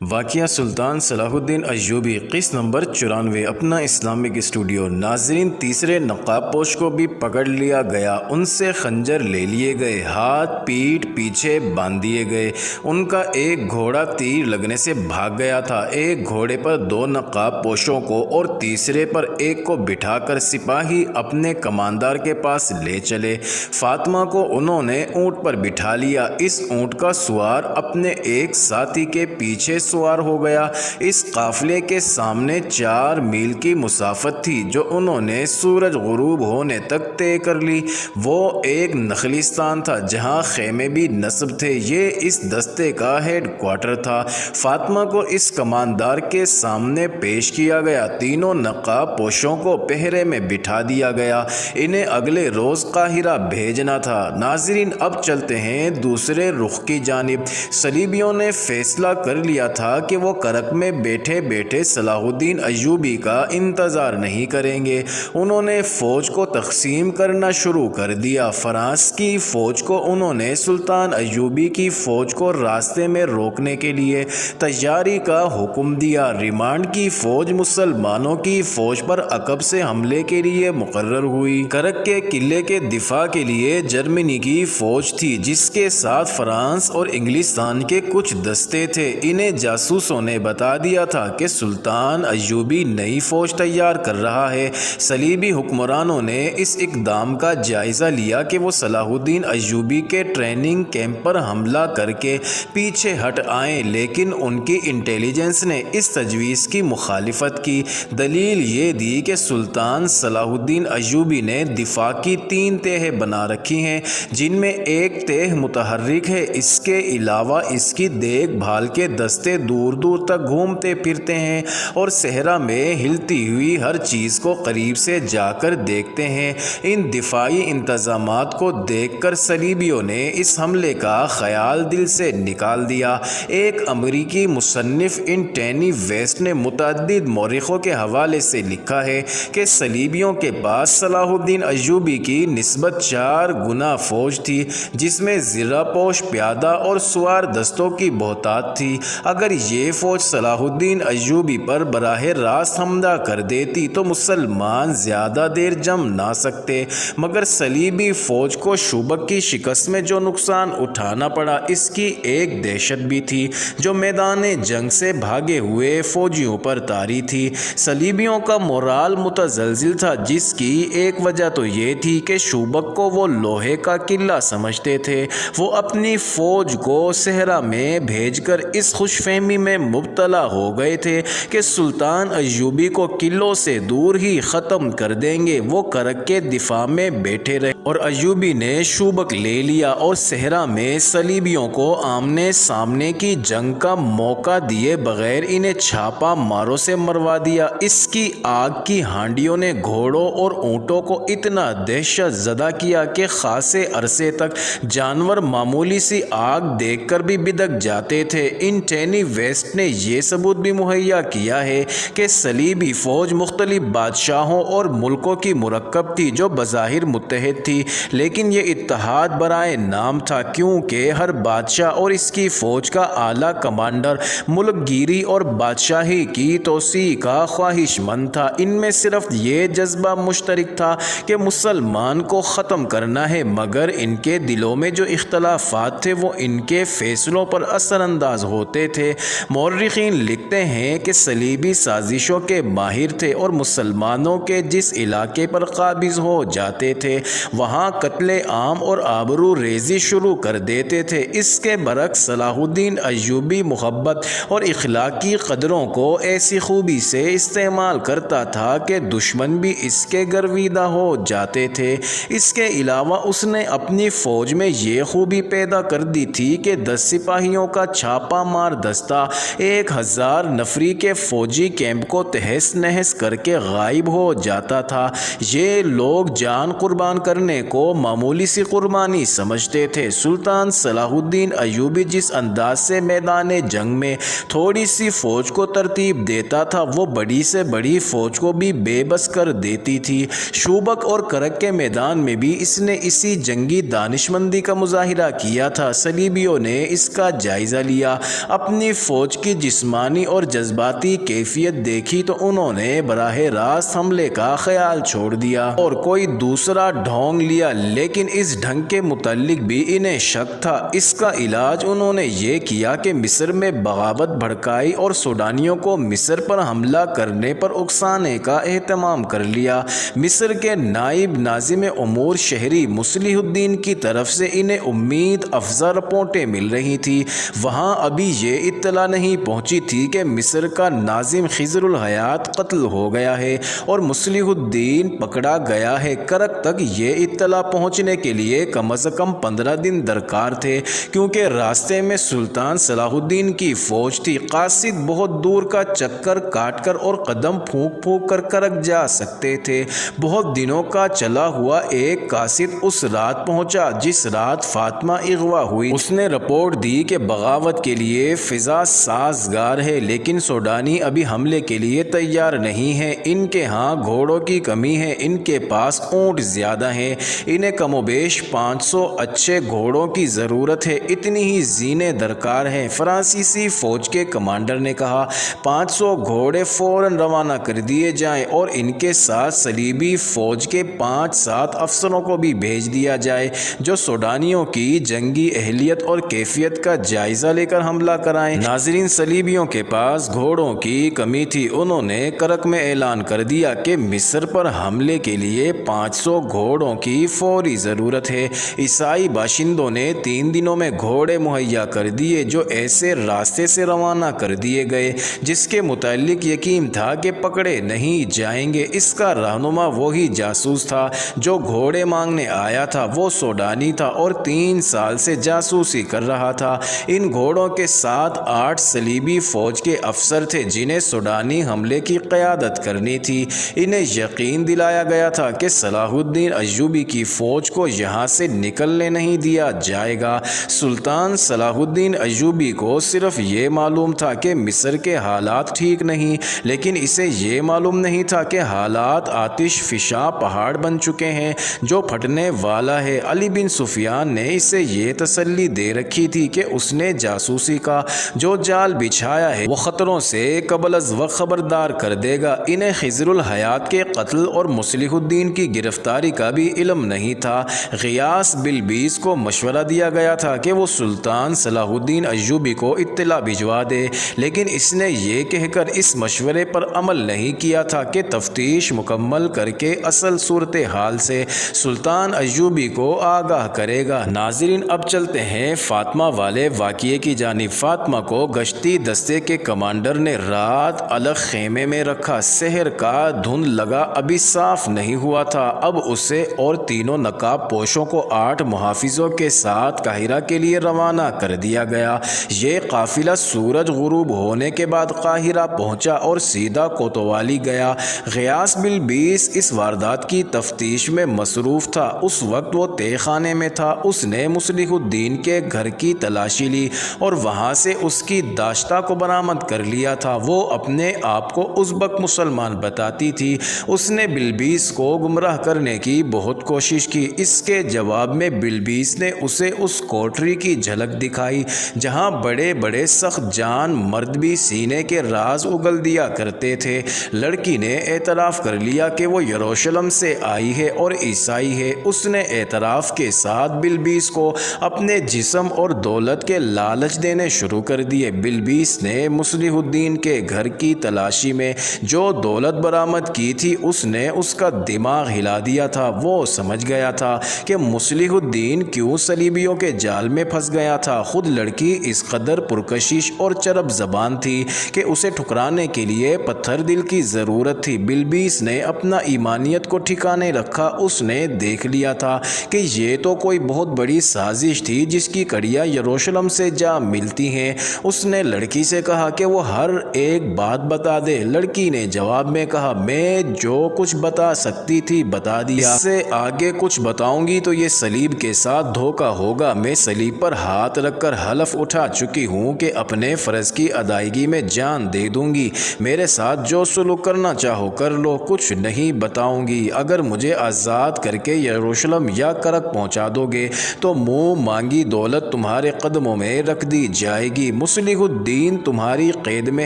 واقعہ سلطان صلاح الدین ایوبی قسط نمبر 94 اپنا اسلامک اسٹوڈیو۔ ناظرین، تیسرے نقاب پوش کو بھی پکڑ لیا گیا، ان سے خنجر لے لیے گئے، ہاتھ پیٹھ پیچھے باندھ دیے گئے۔ ان کا ایک گھوڑا تیر لگنے سے بھاگ گیا تھا۔ ایک گھوڑے پر 2 نقاب پوشوں کو اور تیسرے پر ایک کو بٹھا کر سپاہی اپنے کماندار کے پاس لے چلے۔ فاطمہ کو انہوں نے اونٹ پر بٹھا لیا۔ اس اونٹ کا سوار اپنے ایک ساتھی کے پیچھے سوار ہو گیا۔ اس قافلے کے سامنے 4 میل کی مسافت تھی جو انہوں نے سورج غروب ہونے تک طے کر لی۔ وہ ایک نخلستان تھا جہاں خیمے بھی نصب تھے۔ یہ اس دستے کا ہیڈ کوارٹر تھا۔ فاطمہ کو اس کماندار کے سامنے پیش کیا گیا۔ تینوں نقاب پوشوں کو پہرے میں بٹھا دیا گیا۔ انہیں اگلے روز قاہرہ بھیجنا تھا۔ ناظرین، اب چلتے ہیں دوسرے رخ کی جانب۔ صلیبیوں نے فیصلہ کر لیا تھا کہ وہ کرک میں بیٹھے بیٹھے صلاح الدین ایوبی کا انتظار نہیں کریں گے۔ انہوں نے فوج کو تقسیم کرنا شروع کر دیا۔ فرانس کی فوج کو انہوں نے سلطان ایوبی کی فوج کو راستے میں روکنے کے لیے تیاری کا حکم دیا۔ ریمانڈ کی فوج مسلمانوں کی فوج پر عقب سے حملے کے لیے مقرر ہوئی۔ کرک کے قلعے کے دفاع کے لیے جرمنی کی فوج تھی جس کے ساتھ فرانس اور انگلستان کے کچھ دستے تھے۔ انہیں جاسوسوں نے بتا دیا تھا کہ سلطان ایوبی نئی فوج تیار کر رہا ہے۔ صلیبی حکمرانوں نے اس اقدام کا جائزہ لیا کہ وہ صلاح الدین ایوبی کے ٹریننگ کیمپ پر حملہ کر کے پیچھے ہٹ آئیں، لیکن ان کی انٹیلیجنس نے اس تجویز کی مخالفت کی۔ دلیل یہ دی کہ سلطان صلاح الدین ایوبی نے دفاع کی 3 تہیں بنا رکھی ہیں جن میں ایک تہہ متحرک ہے۔ اس کے علاوہ اس کی دیکھ بھال کے دستے دور دور تک گھومتے پھرتے ہیں اور صحرا میں ہلتی ہوئی ہر چیز کو قریب سے جا کر دیکھتے ہیں۔ ان دفاعی انتظامات کو دیکھ کر صلیبیوں نے اس حملے کا خیال دل سے نکال دیا۔ ایک امریکی مصنف انٹونی ویسٹ نے متعدد مورخوں کے حوالے سے لکھا ہے کہ صلیبیوں کے پاس صلاح الدین ایوبی کی نسبت 4 گنا فوج تھی، جس میں زرہ پوش، پیادہ اور سوار دستوں کی بہتات تھی۔ اگر یہ فوج صلاح الدین ایوبی پر براہ راست حملہ کر دیتی تو مسلمان زیادہ دیر جم نہ سکتے، مگر صلیبی فوج کو شوبک کی شکست میں جو نقصان اٹھانا پڑا اس کی ایک دہشت بھی تھی جو میدان جنگ سے بھاگے ہوئے فوجیوں پر طاری تھی۔ صلیبیوں کا مورال متزلزل تھا، جس کی ایک وجہ تو یہ تھی کہ شوبک کو وہ لوہے کا قلعہ سمجھتے تھے۔ وہ اپنی فوج کو صحرا میں بھیج کر اس خوش فہمی میں مبتلا ہو گئے تھے کہ سلطان ایوبی کو قلعوں سے دور ہی ختم کر دیں گے۔ وہ کرک کے دفاع میں بیٹھے رہے اور ایوبی نے شوبک لے لیا اور صحرا میں صلیبیوں کو آمنے سامنے کی جنگ کا موقع دیے بغیر انہیں چھاپا ماروں سے مروا دیا۔ اس کی آگ کی ہانڈیوں نے گھوڑوں اور اونٹوں کو اتنا دہشت زدہ کیا کہ خاصے عرصے تک جانور معمولی سی آگ دیکھ کر بھی بدک جاتے تھے۔ انٹونی ویسٹ نے یہ ثبوت بھی مہیا کیا ہے کہ صلیبی فوج مختلف بادشاہوں اور ملکوں کی مرکب تھی جو بظاہر متحد تھی، لیکن یہ اتحاد برائے نام تھا کیونکہ ہر بادشاہ اور اس کی فوج کا اعلیٰ کمانڈر ملک گیری اور بادشاہی کی توسیع کا خواہش مند تھا۔ ان میں صرف یہ جذبہ مشترک تھا کہ مسلمان کو ختم کرنا ہے، مگر ان کے دلوں میں جو اختلافات تھے وہ ان کے فیصلوں پر اثر انداز ہوتے تھے۔ مورخین لکھتے ہیں کہ صلیبی سازشوں کے ماہر تھے اور مسلمانوں کے جس علاقے پر قابض ہو جاتے تھے وہاں قتل عام اور آبرو ریزی شروع کر دیتے تھے۔ اس کے برعکس صلاح الدین ایوبی محبت اور اخلاقی قدروں کو ایسی خوبی سے استعمال کرتا تھا کہ دشمن بھی اس کے گرویدہ ہو جاتے تھے۔ اس کے علاوہ اس نے اپنی فوج میں یہ خوبی پیدا کر دی تھی کہ 10 سپاہیوں کا چھاپا مار دستہ 1000 نفری کے فوجی کیمپ کو تہس نہس کر کے غائب ہو جاتا تھا۔ یہ لوگ جان قربان کرنے کو معمولی سی قربانی سمجھتے تھے۔ سلطان صلاح الدین ایوبی جس انداز سے میدان جنگ میں تھوڑی سی فوج کو ترتیب دیتا تھا وہ بڑی سے بڑی فوج کو بھی بے بس کر دیتی تھی۔ شوبک اور کرک کے میدان میں بھی اس نے اسی جنگی دانشمندی کا مظاہرہ کیا تھا۔ صلیبیوں نے اس کا جائزہ لیا، اپنی اپنی فوج کی جسمانی اور جذباتی کیفیت دیکھی تو انہوں نے براہ راست حملے کا خیال چھوڑ دیا اور کوئی دوسرا ڈھونگ لیا، لیکن اس ڈھنگ کے متعلق بھی انہیں شک تھا۔ اس کا علاج انہوں نے یہ کیا کہ مصر میں بغاوت بھڑکائی اور سوڈانیوں کو مصر پر حملہ کرنے پر اکسانے کا اہتمام کر لیا۔ مصر کے نائب ناظم امور شہری مصلح الدین کی طرف سے انہیں امید افزا رپورٹیں مل رہی تھی۔ وہاں ابھی یہ اطلاع نہیں پہنچی تھی کہ مصر کا ناظم خضر الحیات قتل ہو گیا ہے اور مصلح الدین پکڑا گیا ہے۔ کرک تک یہ اطلاع پہنچنے کے لیے کم از کم 15 دن درکار تھے، کیونکہ راستے میں سلطان صلاح الدین کی فوج تھی۔ قاصد بہت دور کا چکر کاٹ کر اور قدم پھونک پھونک کر کرک جا سکتے تھے۔ بہت دنوں کا چلا ہوا ایک قاصد اس رات پہنچا جس رات فاطمہ اغوا ہوئی۔ اس نے رپورٹ دی کہ بغاوت کے لیے فضا سازگار ہے، لیکن سوڈانی ابھی حملے کے لیے تیار نہیں ہیں۔ ان کے ہاں گھوڑوں کی کمی ہے، ان کے پاس اونٹ زیادہ ہیں، انہیں کم و بیش 500 اچھے گھوڑوں کی ضرورت ہے، اتنی ہی زینے درکار ہیں۔ فرانسیسی فوج کے کمانڈر نے کہا 500 گھوڑے فوراً روانہ کر دیے جائیں اور ان کے ساتھ صلیبی فوج کے 5-7 افسروں کو بھی بھیج دیا جائے جو سوڈانیوں کی جنگی اہلیت اور کیفیت کا جائزہ لے کر حملہ کرائیں۔ ناظرین، صلیبیوں کے پاس گھوڑوں کی کمی تھی۔ انہوں نے کرک میں اعلان کر دیا کہ مصر پر حملے کے لیے 500 گھوڑوں کی فوری ضرورت ہے۔ عیسائی باشندوں نے 3 دنوں میں گھوڑے مہیا کر دیے جو ایسے راستے سے روانہ کر دیے گئے جس کے متعلق یقین تھا کہ پکڑے نہیں جائیں گے۔ اس کا رہنما وہی جاسوس تھا جو گھوڑے مانگنے آیا تھا۔ وہ سوڈانی تھا اور 3 سال سے جاسوسی کر رہا تھا۔ ان گھوڑوں کے ساتھ 8 صلیبی فوج کے افسر تھے جنہیں سوڈانی حملے کی قیادت کرنی تھی۔ انہیں یقین دلایا گیا تھا کہ صلاح الدین ایوبی کی فوج کو یہاں سے نکلنے نہیں دیا جائے گا۔ سلطان صلاح الدین ایوبی کو صرف یہ معلوم تھا کہ مصر کے حالات ٹھیک نہیں، لیکن اسے یہ معلوم نہیں تھا کہ حالات آتش فشاں پہاڑ بن چکے ہیں جو پھٹنے والا ہے۔ علی بن سفیان نے اسے یہ تسلی دے رکھی تھی کہ اس نے جاسوسی کا جو جال بچھایا ہے وہ خطروں سے قبل از وقت خبردار کر دے گا۔ انہیں خضر الحیات کے قتل اور مصلح الدین کی گرفتاری کا بھی علم نہیں تھا۔ غیاث بلبیس کو مشورہ دیا گیا تھا کہ وہ سلطان صلاح الدین ایوبی کو اطلاع بھجوا دے، لیکن اس نے یہ کہہ کر اس مشورے پر عمل نہیں کیا تھا کہ تفتیش مکمل کر کے اصل صورتحال سے سلطان ایوبی کو آگاہ کرے گا۔ ناظرین، اب چلتے ہیں فاطمہ والے واقعے کی جانب۔ فاطمہ کو گشتی دستے کے کمانڈر نے رات الگ خیمے میں رکھا۔ سحر کا دھند لگا ابھی صاف نہیں ہوا تھا۔ اب اسے اور تینوں نقاب پوشوں کو 8 محافظوں کے ساتھ قاہرہ کے لیے روانہ کر دیا گیا۔ یہ قافلہ سورج غروب ہونے کے بعد قاہرہ پہنچا اور سیدھا کوتوالی گیا۔ غیاث بلبیس اس واردات کی تفتیش میں مصروف تھا۔ اس وقت وہ تہہ خانے میں تھا۔ اس نے مصلح الدین کے گھر کی تلاشی لی اور وہاں سے اس کی داشتہ کو برآمد کر لیا تھا۔ وہ اپنے آپ کو ازبک مسلمان بتاتی تھی۔ اس نے بلبیس کو گمراہ کرنے کی بہت کوشش کی۔ اس کے جواب میں بلبیس نے اسے اس کوٹری کی جھلک دکھائی جہاں بڑے بڑے سخت جان مرد بھی سینے کے راز اگل دیا کرتے تھے۔ لڑکی نے اعتراف کر لیا کہ وہ یروشلم سے آئی ہے اور عیسائی ہے۔ اس نے اعتراف کے ساتھ بلبیس کو اپنے جسم اور دولت کے لالچ دینے شروع کر دیے۔ بلبیس نے مصلح الدین کے گھر کی تلاشی میں جو دولت برآمد کی تھی اس نے اس کا دماغ ہلا دیا تھا۔ وہ سمجھ گیا تھا کہ مصلح الدین کیوں صلیبیوں کے جال میں پھنس گیا تھا۔ خود لڑکی اس قدر پرکشش اور چرب زبان تھی کہ اسے ٹھکرانے کے لیے پتھر دل کی ضرورت تھی۔ بلبیس نے اپنا ایمانیت کو ٹھکانے رکھا۔ اس نے دیکھ لیا تھا کہ یہ تو کوئی بہت بڑی سازش تھی جس کی کڑیاں یروشلم سے جا ملتی ہیں۔ اس نے لڑکی سے کہا کہ وہ ہر ایک بات بتا دے۔ لڑکی نے جواب میں کہا میں جو کچھ بتا سکتی تھی بتا دیا، اس سے آگے کچھ بتاؤں گی تو یہ صلیب کے ساتھ دھوکہ ہوگا۔ میں صلیب پر ہاتھ رکھ کر حلف اٹھا چکی ہوں کہ اپنے فرض کی ادائیگی میں جان دے دوں گی۔ میرے ساتھ جو سلوک کرنا چاہو کر لو، کچھ نہیں بتاؤں گی۔ اگر مجھے آزاد کر کے یروشلم یا کرک پہنچا دو گے تو منہ مانگی دولت تمہارے قدموں میں رکھ دی جائے گی۔ مصلح الدین تمہاری قید میں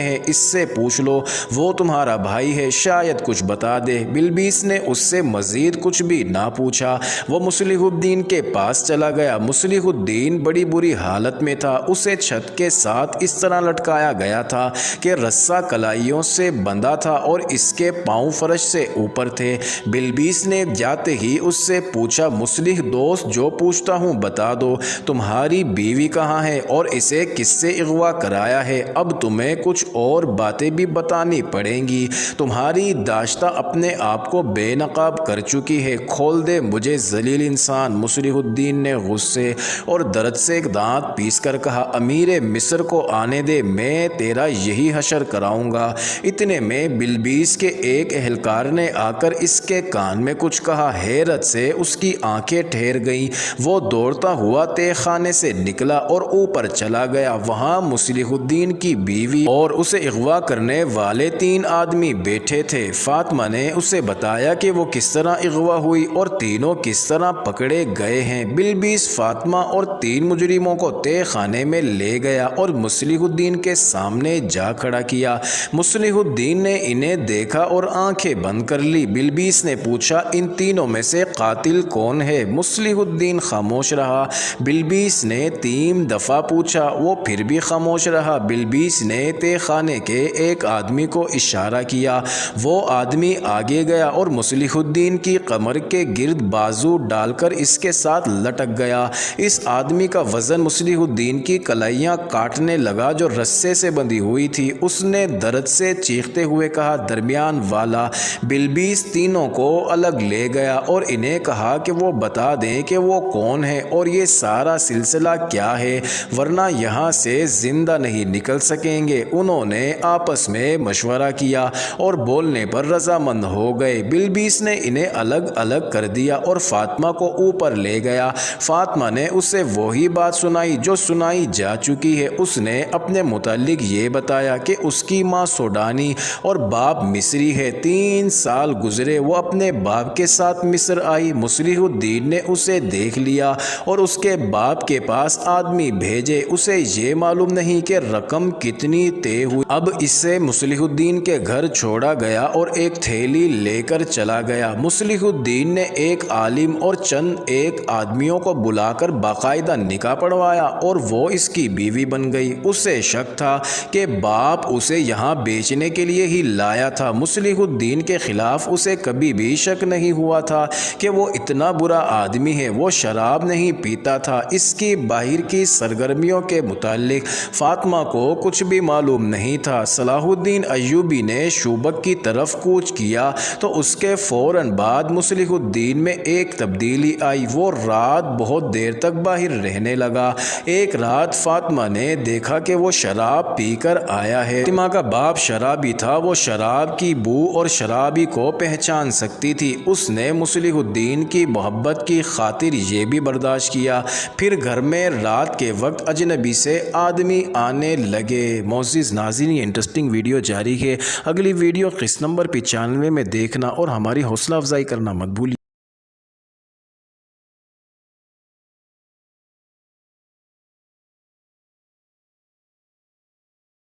ہے، اس سے پوچھ لو، وہ تمہارا بھائی ہے، شاید کچھ بتا دے۔ بلبیس نے اس سے مزید کچھ بھی نہ پوچھا، وہ مصلح الدین کے پاس چلا گیا۔ مصلح الدین بڑی بری حالت میں تھا، اسے چھت کے ساتھ اس طرح لٹکایا گیا تھا کہ رسہ کلائیوں سے بندھا تھا اور اس کے پاؤں فرش سے اوپر تھے۔ بلبیس نے جاتے ہی اس سے پوچھا، مصلح دوست، جو پوچھتا ہوں بتا دو، تمہاری بیوی کہاں ہے اور اسے کس سے اغوا کرایا ہے؟ اب تمہیں کچھ اور باتیں بھی بتانی پڑیں گی، تمہاری داشتہ اپنے آپ کو بے نقاب کر چکی ہے، کھول دے مجھے ذلیل انسان۔ مصلح الدین نے غصے اور درد سے ایک دانت پیس کر کہا، امیر مصر کو آنے دے، میں تیرا یہی حشر کراؤں گا۔ اتنے میں بلبیس کے ایک اہلکار نے آ کر اس کے کان میں کچھ کہا، حیرت سے اس کی آنکھیں ٹھہر گئیں، وہ دوڑتا ہوا تہہ خانے سے نکلا اور اوپر چلا گیا۔ وہاں مصلح الدین کی بیوی اور اسے اغوا کرنے والے 3 آدمی بیٹھے تھے۔ فاطمہ نے اسے بتایا کہ وہ کس طرح اغوا ہوئی اور تینوں کس طرح پکڑے گئے ہیں۔ بلبیس فاطمہ اور 3 مجرموں کو تہہ خانے میں لے گیا اور مصلح الدین کے سامنے جا کھڑا کیا۔ مصلح الدین نے انہیں دیکھا اور آنکھیں بند کر لی۔ بلبیس نے پوچھا، ان تینوں میں سے قاتل کون ہے؟ مصلح الدین خاموش رہا۔ بلبیس نے 3 دفعہ پوچھا، وہ پھر بھی خاموش رہا۔ بلبیس نے تہہ خانے کے ایک آدمی کو اشارہ کیا، وہ آدمی آگے گیا اور مصلح الدین کی کمر کے گرد بازو ڈال کر اس کے ساتھ لٹک گیا۔ اس آدمی کا وزن مصلح الدین کی کلائیاں کاٹنے لگا جو رسے سے بندھی ہوئی تھی۔ اس نے درد سے چیختے ہوئے کہا، درمیان والا۔ بلبیس تینوں کو الگ لے گیا اور انہیں کہا کہ وہ بتا دیں کہ وہ کون ہے اور یہ سارا سلسلہ کیا ہے، ورنہ یہاں سے زندہ نہیں نکل سکیں گے۔ انہوں نے آپس میں مشورہ کیا اور بولنے پر رضامند ہو گئے۔ بلبیس نے انہیں الگ الگ کر دیا اور فاطمہ کو اوپر لے گیا۔ فاطمہ نے اسے وہی بات سنائی جو سنائی جا چکی ہے۔ اس نے اپنے متعلق یہ بتایا کہ اس کی ماں سوڈانی اور باپ مصری ہے، 3 سال گزرے، وہ اپنے باپ کے ساتھ مصر آئی۔ مصلح الدین نے اسے دیکھ لیا اور اس کے باپ کے پاس آدمی بھیجے، اسے یہ معلوم نہیں کہ رقم کتنی طے ہوئی۔ اب اسے مصلح الدین کے گھر چھوڑا گیا اور ایک تھیلی لے کر چلا گیا۔ مصلح الدین نے ایک عالم اور چند ایک آدمیوں کو بلا کر باقاعدہ نکاح پڑھوایا اور وہ اس کی بیوی بن گئی۔ اسے شک تھا کہ باپ اسے یہاں بیچنے کے لیے ہی لایا تھا۔ مصلح الدین کے خلاف اسے کبھی بھی شک نہیں ہوا تھا کہ وہ اتنا برا آدمی ہے۔ وہ شراب نہیں پیتا تھا۔ اس کی باہر کی سرگرمیوں کے متعلق فاطمہ کو کچھ بھی معلوم نہیں تھا۔ صلاح الدین ایوبی نے شوبک کی طرف کوچ کیا تو اس کے فوراً بعد مصلح الدین میں ایک تبدیلی آئی۔ وہ رات بہت دیر تک باہر رہنے لگا۔ ایک رات فاطمہ نے دیکھا کہ وہ شراب پی کر آیا ہے۔ فاطمہ کا باپ شرابی تھا، وہ شراب کی بو اور شرابی کو پہچان سکتی تھی۔ اس نے مصلح الدین کی محبت کی خاطر یہ بھی برداشت کیا۔ پھر گھر میں رات کے وقت اجنبی سے آدمی آنے لگے۔ معزز ناظرین، یہ انٹرسٹنگ ویڈیو جاری ہے، اگلی ویڈیو قسط نمبر 95 میں دیکھنا اور ہماری حوصلہ افزائی کرنا مت بھولیے۔